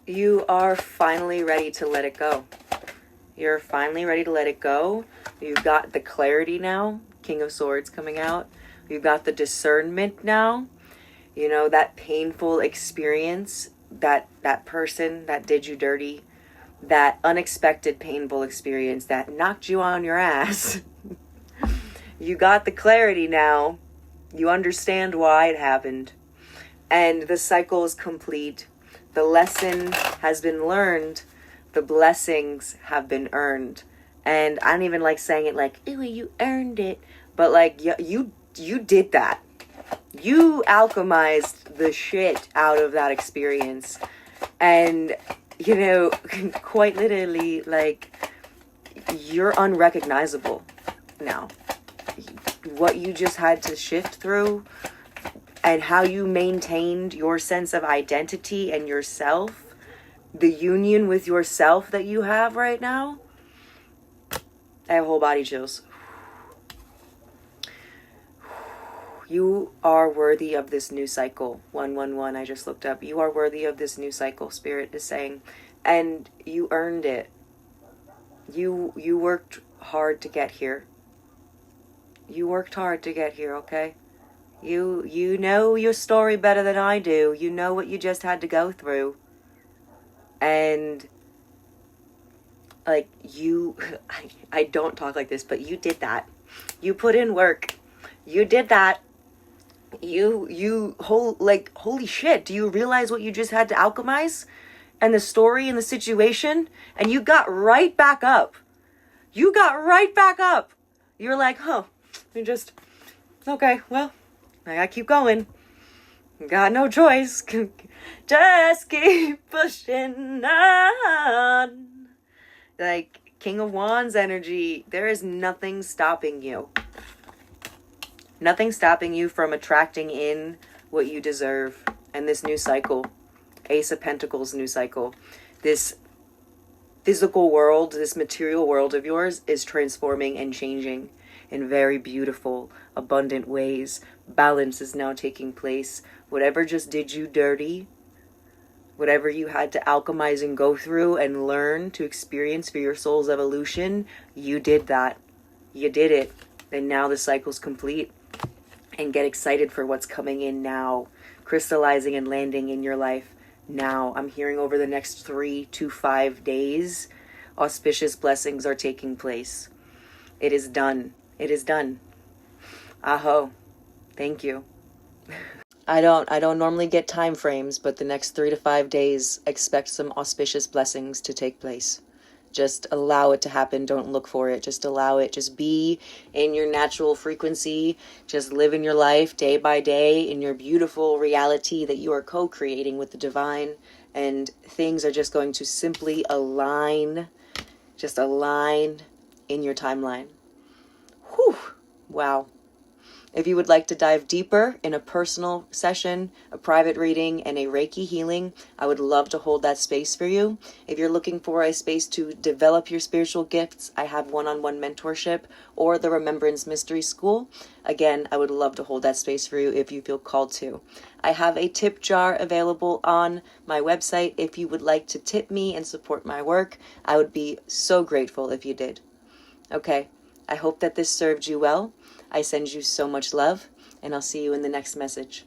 You are finally ready to let it go. You're finally ready to let it go. You've got the clarity now. King of Swords coming out. You've got the discernment now. You know, that painful experience, that person that did you dirty, that unexpected painful experience that knocked you on your ass. You got the clarity now. You understand why it happened. And the cycle is complete. The lesson has been learned. The blessings have been earned. And I don't even like saying it like, ooh, you earned it. But like, you did that. You alchemized the shit out of that experience. And, you know, quite literally, like, you're unrecognizable now. What you just had to shift through and how you maintained your sense of identity and yourself, the union with yourself that you have right now, I have whole body chills. You are worthy of this new cycle. 111, I just looked up. You are worthy of this new cycle, Spirit is saying. And you earned it. You worked hard to get here. You worked hard to get here, okay? You know your story better than I do. You know what you just had to go through. And like I don't talk like this, but you did that. You put in work. You did that. Holy shit, do you realize what you just had to alchemize? And the story and the situation? And you got right back up. You got right back up. You're like, okay, well, I gotta keep going. Got no choice. Just keep pushing on. Like, King of Wands energy. There is nothing stopping you. Nothing stopping you from attracting in what you deserve. And this new cycle, Ace of Pentacles new cycle, this physical world, this material world of yours is transforming and changing in very beautiful, abundant ways. Balance is now taking place. Whatever just did you dirty, whatever you had to alchemize and go through and learn to experience for your soul's evolution, you did that. You did it. And now the cycle's complete. And get excited for what's coming in now, crystallizing and landing in your life now. I'm hearing over the next 3 to 5 days, auspicious blessings are taking place. It is done. It is done. Aho. Thank you. I don't normally get time frames, but the next 3 to 5 days, expect some auspicious blessings to take place. Just allow it to happen. Don't look for it. Just allow it. Just be in your natural frequency. Just live in your life day by day in your beautiful reality that you are co-creating with the divine. And things are just going to simply align. Just align in your timeline. Whew. Wow. If you would like to dive deeper in a personal session, a private reading, and a Reiki healing, I would love to hold that space for you. If you're looking for a space to develop your spiritual gifts, I have one-on-one mentorship or the Remembrance Mystery School. Again, I would love to hold that space for you if you feel called to. I have a tip jar available on my website. If you would like to tip me and support my work, I would be so grateful if you did. Okay, I hope that this served you well. I send you so much love, and I'll see you in the next message.